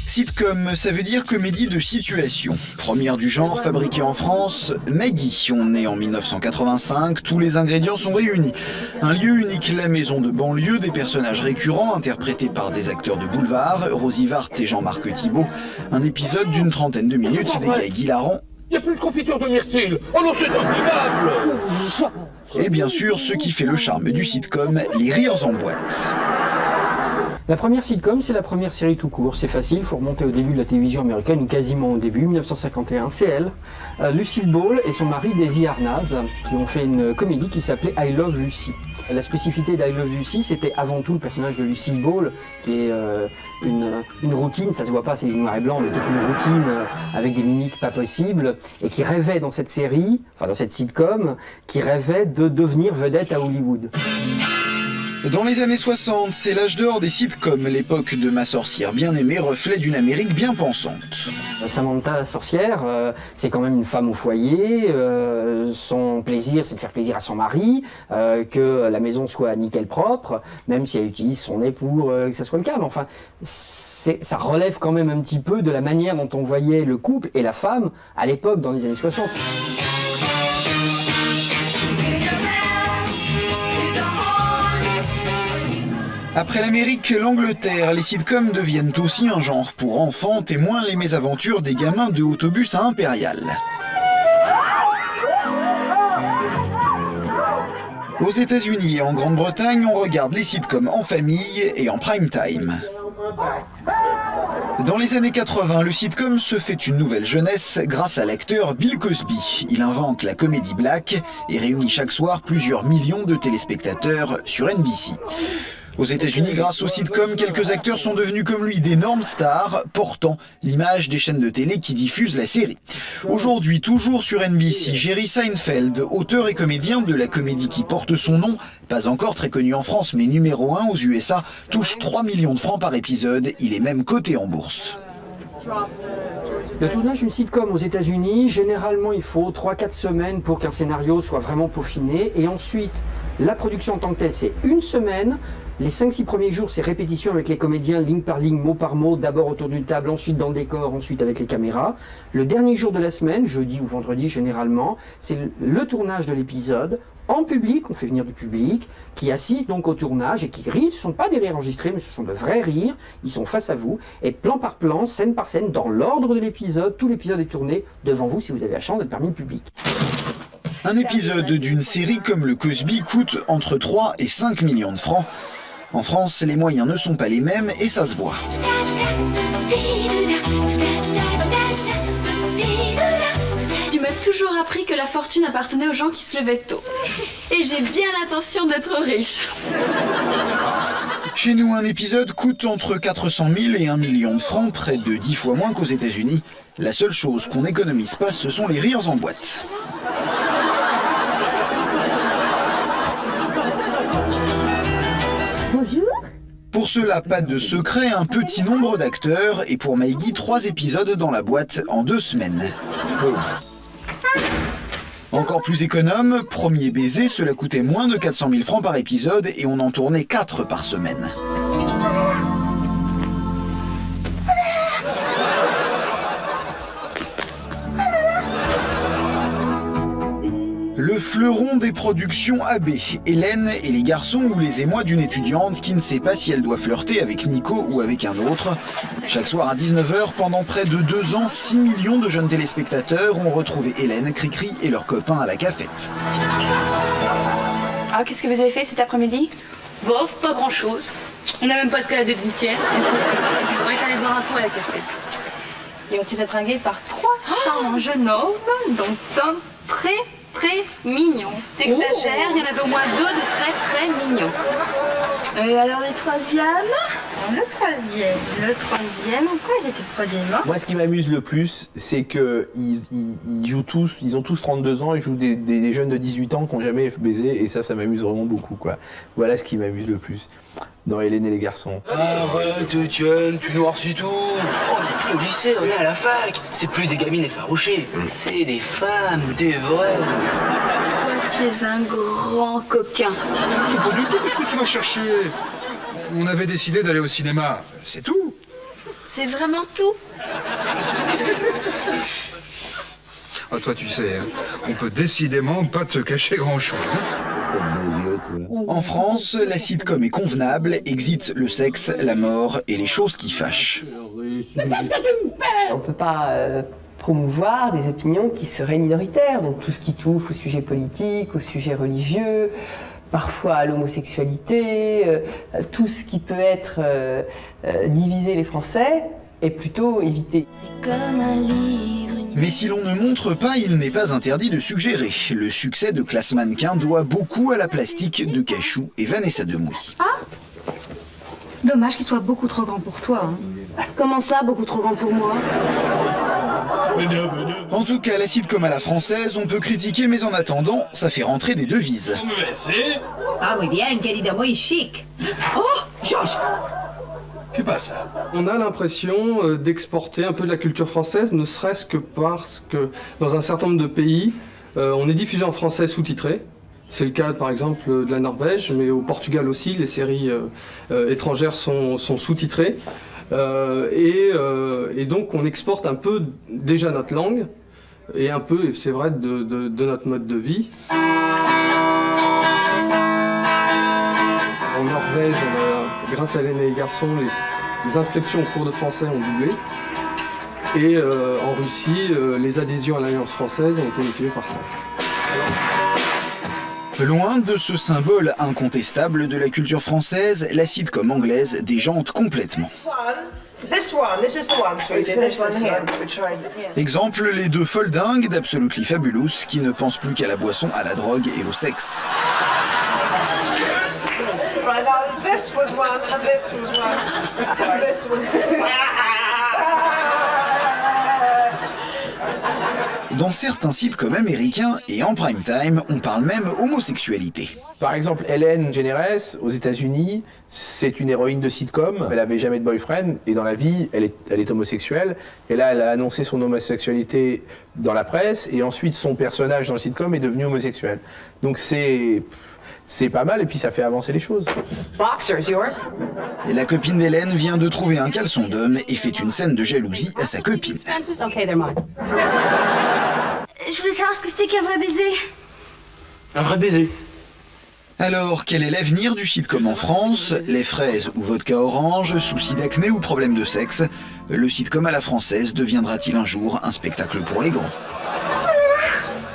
Sitcom, ça veut dire comédie de situation. Première du genre, fabriquée en France, Maggie. On est en 1985, tous les ingrédients sont réunis. Un lieu unique, la maison de banlieue, des personnages récurrents interprétés par des acteurs de boulevard, Rosy Vart et Jean-Marc Thibault. Un épisode d'une trentaine de minutes, des gags hilarants. Il n'y a plus de confiture de myrtille. Oh non, c'est invivable. Et bien sûr, ce qui fait le charme du sitcom, les rires en boîte. La première sitcom, c'est la première série tout court. C'est facile, il faut remonter au début de la télévision américaine, ou quasiment au début, 1951. C'est elle, Lucille Ball et son mari Desi Arnaz, qui ont fait une comédie qui s'appelait I Love Lucy. La spécificité d'I Love Lucy, c'était avant tout le personnage de Lucille Ball, qui est une rouquine, ça se voit pas, c'est du noir et blanc, mais qui est une rouquine avec des mimiques pas possibles, et qui rêvait dans cette série, enfin dans cette sitcom, qui rêvait de devenir vedette à Hollywood. Dans les années 60, c'est l'âge d'or des sitcoms, l'époque de Ma sorcière bien-aimée, reflet d'une Amérique bien pensante. Samantha, la sorcière, c'est quand même une femme au foyer, son plaisir c'est de faire plaisir à son mari, que la maison soit nickel propre, même si elle utilise son nez pour que ça soit le cas, mais enfin, ça relève quand même un petit peu de la manière dont on voyait le couple et la femme à l'époque dans les années 60. Après l'Amérique, l'Angleterre, les sitcoms deviennent aussi un genre pour enfants, témoins les mésaventures des gamins de autobus à Impérial. Aux États-Unis et en Grande-Bretagne, on regarde les sitcoms en famille et en prime time. Dans les années 80, le sitcom se fait une nouvelle jeunesse grâce à l'acteur Bill Cosby. Il invente la comédie black et réunit chaque soir plusieurs millions de téléspectateurs sur NBC. Aux États-Unis, grâce au sitcom, quelques acteurs sont devenus comme lui d'énormes stars, portant l'image des chaînes de télé qui diffusent la série. Aujourd'hui, toujours sur NBC, Jerry Seinfeld, auteur et comédien de la comédie qui porte son nom, pas encore très connu en France mais numéro 1 aux USA, touche 3 millions de francs par épisode. Il est même coté en bourse. Le tournage d'une sitcom aux États-Unis, généralement il faut 3-4 semaines pour qu'un scénario soit vraiment peaufiné, et ensuite la production en tant que telle c'est une semaine. Les 5-6 premiers jours, c'est répétition avec les comédiens, ligne par ligne, mot par mot, d'abord autour d'une table, ensuite dans le décor, ensuite avec les caméras. Le dernier jour de la semaine, jeudi ou vendredi généralement, c'est le tournage de l'épisode. En public, on fait venir du public, qui assiste donc au tournage et qui rit. Ce ne sont pas des rires enregistrés, mais ce sont de vrais rires. Ils sont face à vous, et plan par plan, scène par scène, dans l'ordre de l'épisode, tout l'épisode est tourné devant vous si vous avez la chance d'être parmi le public. Un épisode d'une série comme le Cosby coûte entre 3 et 5 millions de francs. En France, les moyens ne sont pas les mêmes et ça se voit. Tu m'as toujours appris que la fortune appartenait aux gens qui se levaient tôt. Et j'ai bien l'intention d'être riche. Chez nous, un épisode coûte entre 400 000 et 1 million de francs, près de 10 fois moins qu'aux États-Unis. La seule chose qu'on n'économise pas, ce sont les rires en boîte. Pour cela, pas de secret, un petit nombre d'acteurs, et pour Maggie, 3 épisodes dans la boîte en 2 semaines. Encore plus économe, Premier baiser, cela coûtait moins de 400 000 francs par épisode, et on en tournait 4 par semaine. Le fleuron des productions AB, Hélène et les garçons ou les émois d'une étudiante qui ne sait pas si elle doit flirter avec Nico ou avec un autre. Chaque soir à 19h, pendant près de 2 ans, 6 millions de jeunes téléspectateurs ont retrouvé Hélène, Cricri et leurs copains à la cafette. Alors, qu'est-ce que vous avez fait cet après-midi? Bof, pas grand-chose. On n'a même pas escaladé de gouttière. On est allé boire un coup à la cafette. Et on s'est fait tringuer par 3 charmants jeunes hommes, dont un très mignon. T'exagères, il y en avait au moins 2 de très mignons. Alors les troisièmes? Le troisième, quoi il était le troisième hein? Moi, ce qui m'amuse le plus, c'est que ils jouent tous, ils ont tous 32 ans, ils jouent des jeunes de 18 ans qui n'ont jamais baisé, et ça m'amuse vraiment beaucoup, quoi. Voilà ce qui m'amuse le plus dans Hélène et les garçons. Arrête, Etienne, tu noircis tout. On n'est plus au lycée, on est à la fac. C'est plus des gamines effarouchées, c'est des femmes, des vraies. Toi, tu es un grand coquin. Pas du tout, qu'est-ce que tu vas chercher? On avait décidé d'aller au cinéma, c'est tout. C'est vraiment tout? Ah, toi, tu sais, hein, on peut décidément pas te cacher grand-chose. En France, la sitcom est convenable, exit le sexe, la mort et les choses qui fâchent. On ne peut pas promouvoir des opinions qui seraient minoritaires, donc tout ce qui touche au sujet politique, au sujet religieux, parfois à l'homosexualité, tout ce qui peut être diviser les Français est plutôt évité. C'est comme un livre. Mais si l'on ne montre pas, il n'est pas interdit de suggérer. Le succès de Classe Mannequin doit beaucoup à la plastique de Cachou et Vanessa Demouy. Ah, dommage qu'il soit beaucoup trop grand pour toi. Hein. Comment ça, beaucoup trop grand pour moi? En tout cas, la sitcom à la française, on peut critiquer, mais en attendant, ça fait rentrer des devises. Ah oui, bien, querida, muy chic. Oh, Georges! Qu'est-ce que c'est? On a l'impression d'exporter un peu de la culture française, ne serait-ce que parce que dans un certain nombre de pays, on est diffusé en français sous-titré. C'est le cas par exemple de la Norvège, mais au Portugal aussi, les séries étrangères sont sous-titrées. Et donc on exporte un peu déjà notre langue, et un peu, c'est vrai, de notre mode de vie. En Norvège, grâce à l'Aîné et les garçons, les inscriptions au cours de français ont doublé. Et en Russie, les adhésions à l'Alliance française ont été multipliées par 5. Loin de ce symbole incontestable de la culture française, la sitcom anglaise déjante complètement. Exemple, les deux folles dingues d'Absolutely Fabulous qui ne pensent plus qu'à la boisson, à la drogue et au sexe. Dans certains sitcoms américains et en prime time, on parle même homosexualité. Par exemple, Ellen DeGeneres, aux États-Unis, c'est une héroïne de sitcom. Elle n'avait jamais de boyfriend et dans la vie, elle est homosexuelle. Et là, elle a annoncé son homosexualité dans la presse et ensuite son personnage dans le sitcom est devenu homosexuel. Donc c'est pas mal et puis ça fait avancer les choses. Et la copine d'Hélène vient de trouver un caleçon d'homme et fait une scène de jalousie à sa copine. Je voulais savoir ce que c'était qu'un vrai baiser. Un vrai baiser. Alors, quel est l'avenir du sitcom en France? Les fraises ou vodka orange, soucis d'acné ou problèmes de sexe? Le sitcom à la française deviendra-t-il un jour un spectacle pour les grands?